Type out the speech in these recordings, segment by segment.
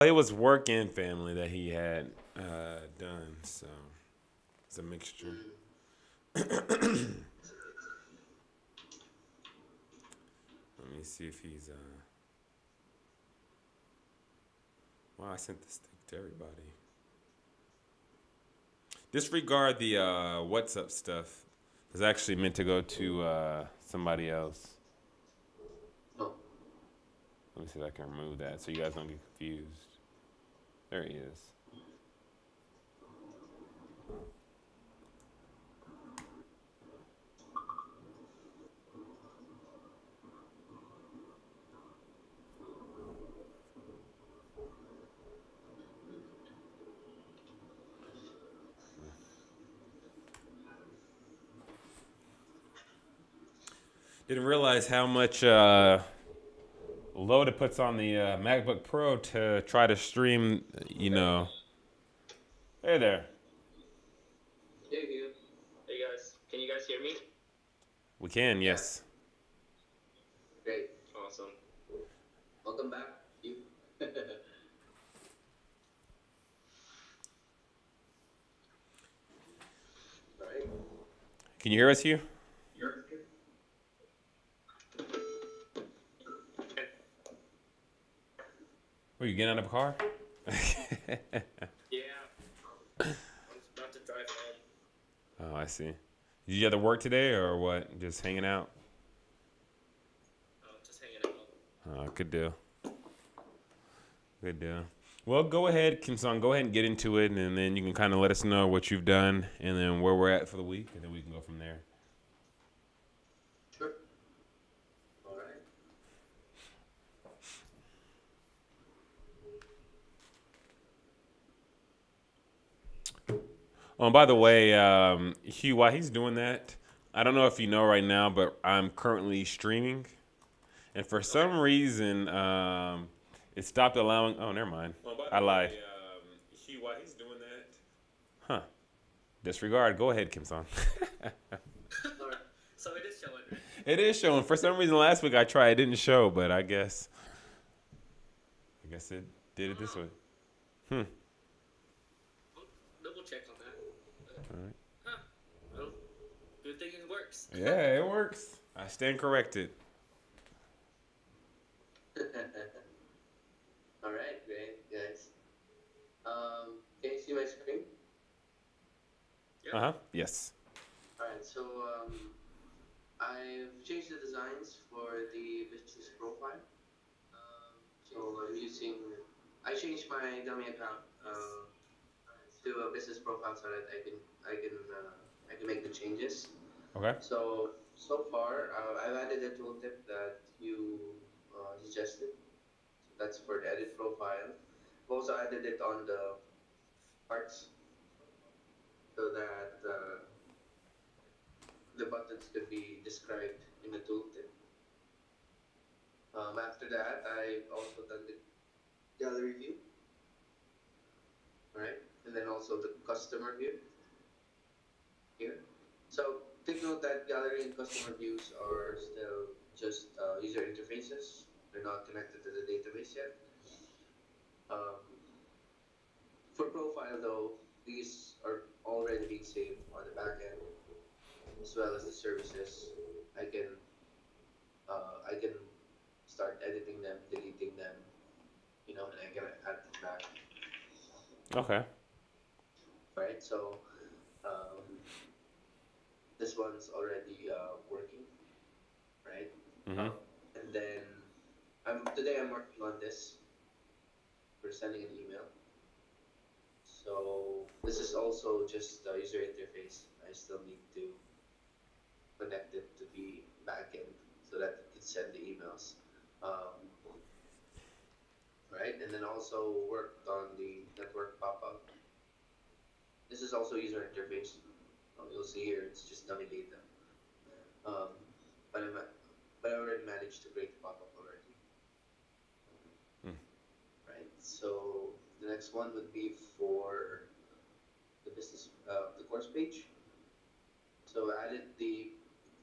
it was work and family that he had done, so it's a mixture. Mm. Let me see if he's. Wow, I sent this thing to everybody. Disregard the what's up stuff. It's actually meant to go to somebody else. Oh, Let me see if I can remove that so you guys don't get confused. There he is. Didn't realize how much load it puts on the MacBook Pro to try to stream, you know. Hey there. Hey, you. Hey, guys. Can you guys hear me? We can, yeah, yes. great. Awesome. Welcome back, you. All right. Can you hear us, Hugh? You're Are you getting out of a car? Yeah. I'm about to drive home. Oh, I see. Did you have to work today or what? Just hanging out? Just hanging out. Oh, good deal. Good deal. Well, go ahead, Kim Song. Go ahead and get into it, and then you can kind of let us know what you've done and then where we're at for the week, and then we can go from there. sure. All right. Oh, and by the way, Hugh, while he's doing that, I don't know if you know right now, but I'm currently streaming, and for some reason, it stopped allowing. Oh, never mind. Well, by I the lied. way, Hugh, while he's doing that. Huh. Disregard. Go ahead, Kim Song. All right. So it is showing, right? It is showing. For some reason, last week I tried, it didn't show, but I guess it did it this way. Hmm. I'll double check on that. All right. Huh. Well, good thing it works. Yeah, it works. I stand corrected. All right, great, guys. Can you see my screen? Uh huh. Yes. All right, so I've changed the designs for the business profile. So I changed my dummy account to a business profile so that I can make the changes. Okay. So far, I've added a tooltip that you suggested. So that's for the edit profile. I've also added it on the parts so that the buttons can be described in the tooltip. After that, I've also done the gallery view, right? And then also the customer view here. So take note that gallery and customer views are still just user interfaces. They're not connected to the database yet. Um, for profile though, these are already being saved on the back end as well as the services. I can I can start editing them, deleting them, and I can add them back. Okay. Right? So um, this one's already working, right? Mhm. And then today I'm working on this for sending an email. So this is also just a user interface. I still need to connect it to the backend so that it can send the emails. Um, right? And then also worked on the network pop-up. This is also user interface. You'll see here it's just dummy data. Um, but I already managed to create the pop-up already. Mm. Right? So the next one would be for the business, the course page. So I added the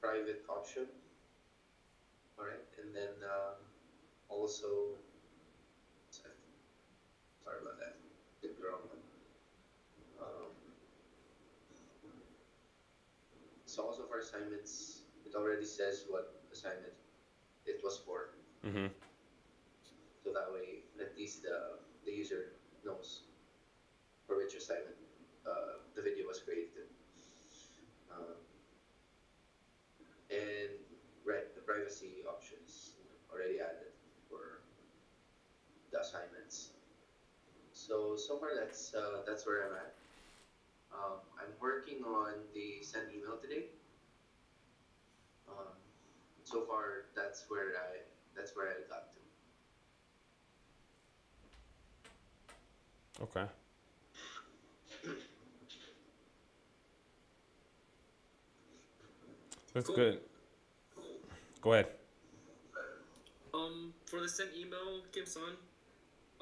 private option. All right, and then also So also for assignments, it already says what assignment it was for. Mm-hmm. So that way, at least the user knows for which assignment the video was created. Um, and right, the privacy options already added for the assignments. So far that's where I'm at. I'm working on the send email today. Um, so far that's where I got to. Okay. That's Cool. good. Go ahead. For the send email, Kim-san,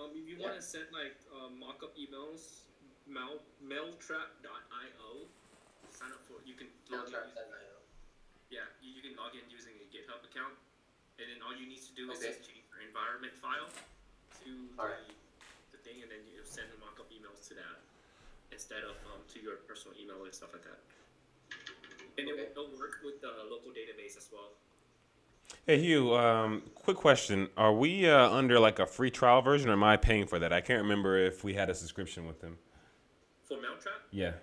if you Yeah. want to send like mock-up emails, mailtrap.io, sign up for. You can log in. Mailtrap.io. Yeah, you can log in using a GitHub account, and then all you need to do is Okay. just change your environment file to All right. the thing, and then you send the mock-up emails to that instead of to your personal email and stuff like that. And Okay. it'll work with the local database as well. Hey Hugh, quick question: are we under like a free trial version, or am I paying for that? I can't remember if we had a subscription with them. For Mailtrap, Yeah.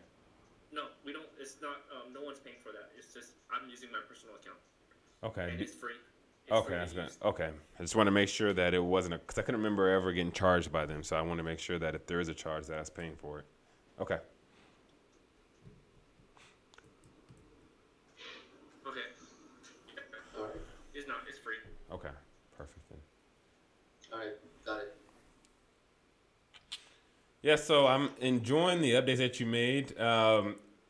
no, we don't. It's not. No one's paying for that. It's just I'm using my personal account, Okay. and it's free. It's Okay, free that's to good. use. Okay, I just want to make sure that it wasn't a because I couldn't remember ever getting charged by them, so I want to make sure that if there is a charge, that I was paying for it. Okay. Okay. All right. It's not. It's free. Okay. Perfect then. All right. Got it. Yeah, so I'm enjoying the updates that you made.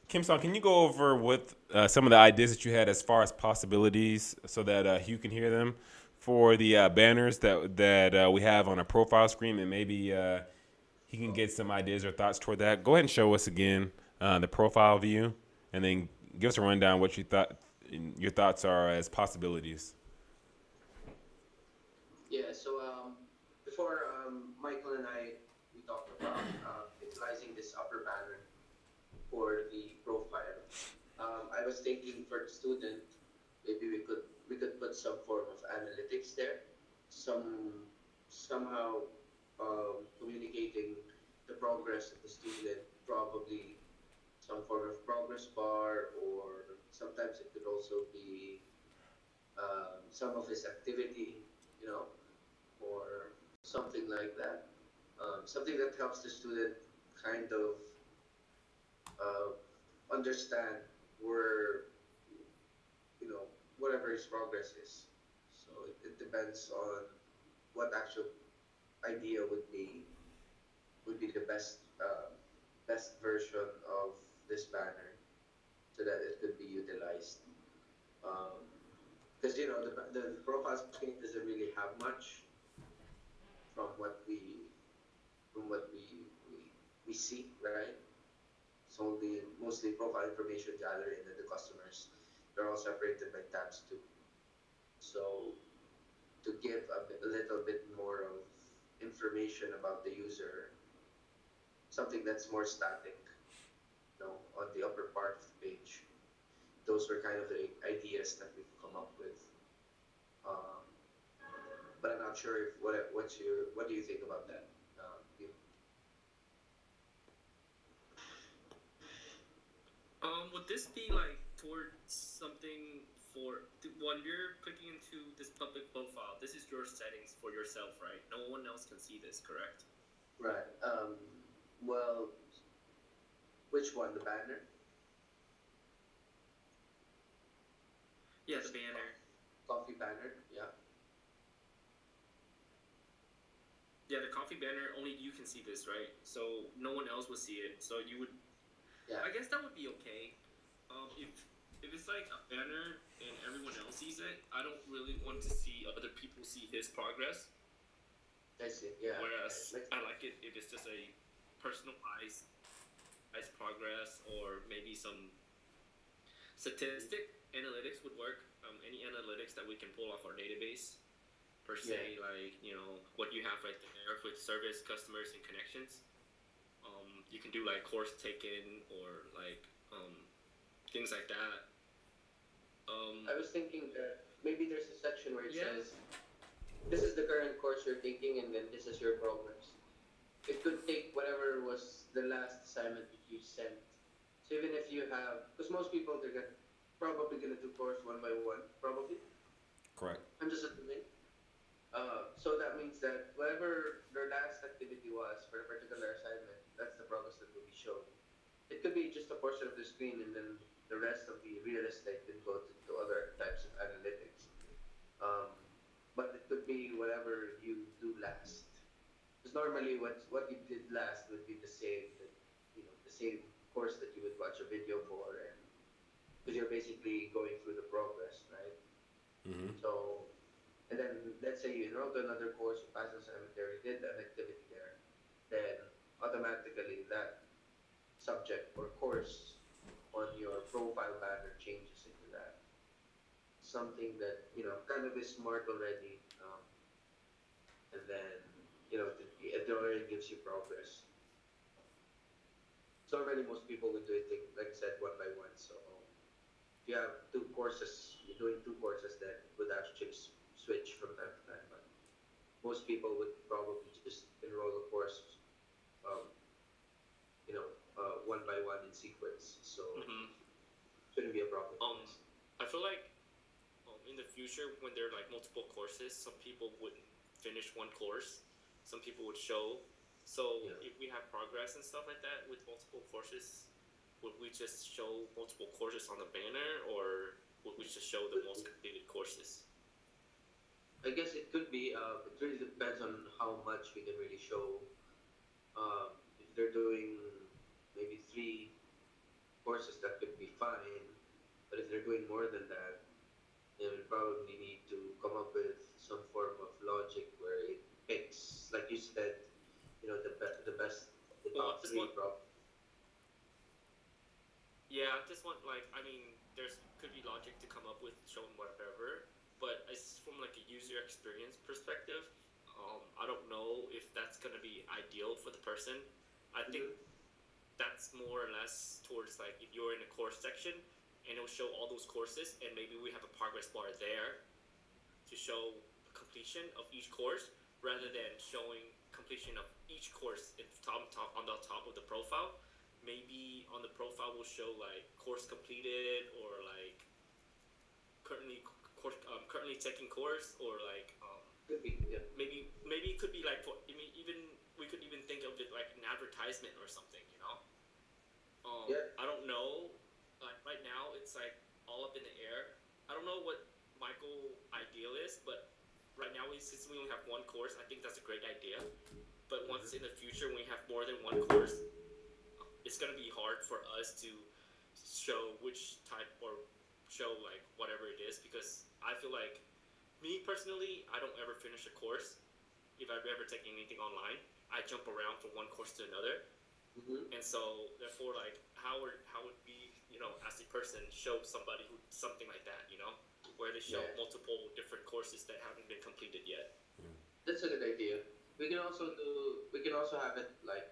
Kim Song, can you go over what some of the ideas that you had as far as possibilities so that Hugh can hear them for the banners that we have on a profile screen, and maybe he can get some ideas or thoughts toward that. Go ahead and show us again the profile view, and then give us a rundown what you thought your thoughts are as possibilities. Yeah. So before Michael and I we talked about utilizing this upper banner for the profile. I was thinking for the student, maybe we could put some form of analytics there, some somehow communicating the progress of the student, probably some form of progress bar, or sometimes it could also be some of his activity, you know, or something like that. Something that helps the student kind of uh, understand where you know whatever his progress is. So it depends on what actual idea would be the best version of this banner so that it could be utilized. Because the profile screen doesn't really have much from what we from what we see, right? It's only mostly profile information gathering, and the customers they're all separated by tabs too. So to give a little bit more of information about the user, something that's more static, on the upper part of the page. Those were kind of the ideas that we've come up with. Um, but I'm not sure if what do you think about that? You, Would this be like towards something for when you're clicking into this public profile? This is your settings for yourself, right? No one else can see this, correct? right. Well, which one? The banner? Yeah, the banner. Coffee banner? Yeah. Yeah, the coffee banner. Only you can see this, right? So no one else would see it. So you would. Yeah. I guess that would be okay. If it's like a banner and everyone else sees it, I don't really want to see other people see his progress. I see. Yeah. Whereas Like, I like it if it's just a personalized progress, or maybe some statistic analytics would work. Any analytics that we can pull off our database, per se, Yeah. like what you have right there with service, customers, and connections. You can do like course taken or like things like that. Um, I was thinking that maybe there's a section where it yeah. says, this is the current course you're taking, and then this is your progress. It could take whatever was the last assignment that you sent. So even if you have, because most people probably gonna do course one by one, probably. Correct. I'm just assuming. So that means that whatever their last activity was for a particular assignment, that's the progress that will be shown. It could be just a portion of the screen, and then the rest of the real estate can go to other types of analytics. Um, but it could be whatever you do last. Because normally, what you did last would be the same, the same course that you would watch a video for, and because you're basically going through the progress, right? Mm-hmm. So, and then let's say you enrolled to another course, you passed the cemetery, did an activity there, then automatically that subject or course on your profile banner changes into that. Something that, kind of is smart already. And then, it already gives you progress. So already most people would do it, like I said, one by one. So if you have two courses, you're doing two courses, then it would actually switch from time to time. But most people would probably just enroll a course, um, one by one in sequence. So Mm-hmm. shouldn't be a problem, I Um, guess. I feel like in the future, when there are like multiple courses, some people wouldn't finish one course. Some people would show. So Yeah. if we have progress and stuff like that with multiple courses, would we just show multiple courses on the banner, or would we just show the most completed courses? I guess it could be. It really depends on how much we can really show. If they're doing maybe three courses, that could be fine. But if they're doing more than that, then we probably need to come up with some form of logic where it picks, like you said, the best, the Well, I top just three, want Yeah, I just want like I mean, there's could be logic to come up with showing whatever, but it's from like a user experience perspective. I don't know if that's gonna be ideal for the person. I think Mm-hmm. that's more or less towards like if you're in a course section and it'll show all those courses and maybe we have a progress bar there to show completion of each course rather than showing completion of each course on the top of the profile. Maybe on the profile will show like course completed or like currently currently taking course or like Could be, yeah. maybe it could be like for I mean even we could even think of it like an advertisement or something, you know. Yeah. I don't know. Like right now, it's like all up in the air. I don't know what Michael ideal is, but right now, since we only have one course, I think that's a great idea. But once in the future, when we have more than one course, it's gonna be hard for us to show which type or show like whatever it is because I feel like me personally, I don't ever finish a course if I'm ever taking anything online. I jump around from one course to another, Mm-hmm. and so therefore like how would we as a person show somebody who something like that where they show Yeah. multiple different courses that haven't been completed yet. That's a good idea. We can also have it like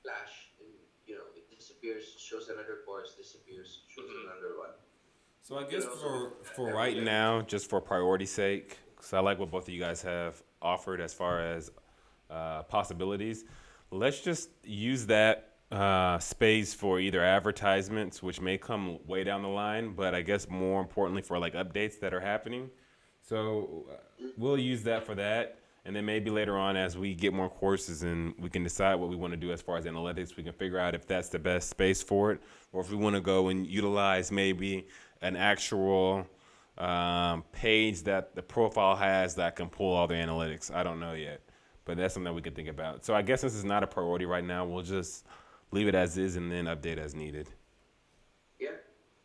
flash, and it disappears, shows another course, disappears, shows Mm-hmm. another one. So I You can guess also do for that right everywhere. now, just for priority's sake, because I like what both of you guys have offered as far as possibilities, let's just use that space for either advertisements, which may come way down the line, but I guess more importantly for like updates that are happening. So we'll use that for that. And then maybe later on, as we get more courses and we can decide what we want to do as far as analytics, we can figure out if that's the best space for it, or if we want to go and utilize maybe an actual page that the profile has that can pull all the analytics. I don't know yet, but that's something that we could think about. So I guess this is not a priority right now. We'll just leave it as is and then update as needed. Yeah,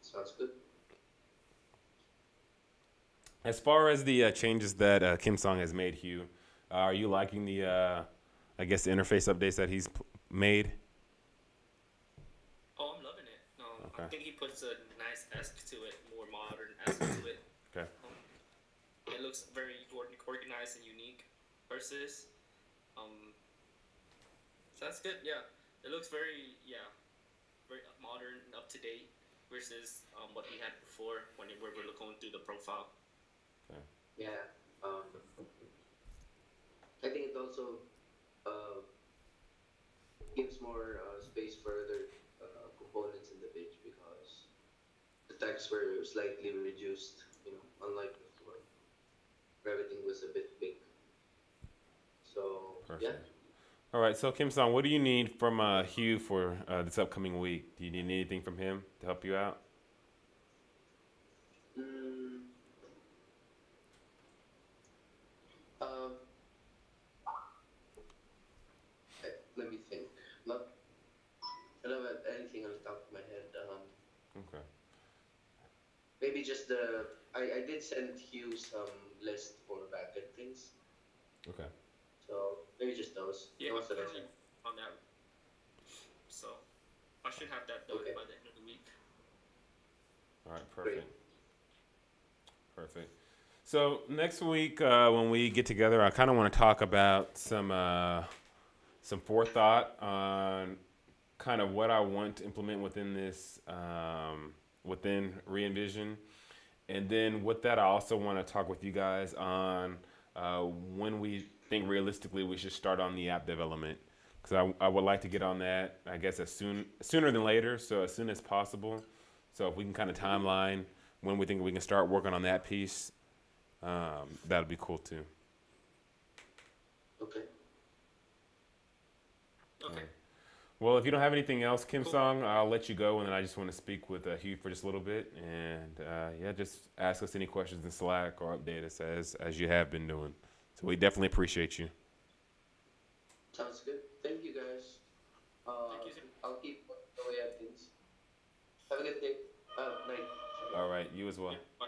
sounds good. As far as the changes that Kim Song has made, Hugh, are you liking the, I guess, the interface updates that he's made? Oh, I'm loving it. I Okay. think he puts a nice esque to it, more modern esque to it. Okay. It looks very organized and unique versus so that's good. Yeah, it looks very modern and up to date. versus what we had before when we were going through the profile. Okay. Yeah. I think it also uh, gives more space for other components in the page because the tags were slightly reduced, unlike before, where everything was a bit big. So yeah. Perfect. All right. So Kim Song, what do you need from Hugh for this upcoming week? Do you need anything from him to help you out? Mm, um, Let me think. Not, I don't have anything on the top of my head. Okay. Maybe just I did send Hugh some list for backend things. Okay. So maybe just those. Yeah, I'm Those that I currently sent. on that, so I should have that done Okay, by the end of the week. All right. great. Perfect. Perfect. So next week when we get together, I kind of want to talk about some forethought on kind of what I want to implement within this within Reinvision, and then with that, I also want to talk with you guys on when we think realistically we should start on the app development. Because I would like to get on that, I guess, sooner than later, so as soon as possible. So if we can kind of timeline when we think we can start working on that piece, that'd be cool too. Okay. Okay. Well, if you don't have anything else, Kim Cool. Song, I'll let you go, and then I just want to speak with Hugh for just a little bit, and yeah, just ask us any questions in Slack or update us as you have been doing. So we definitely appreciate you. Sounds good. Thank you guys. Thank you. I'll keep working away at things. Have a good day. Night. All right, you as well. Yeah. Bye.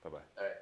Bye bye. All right.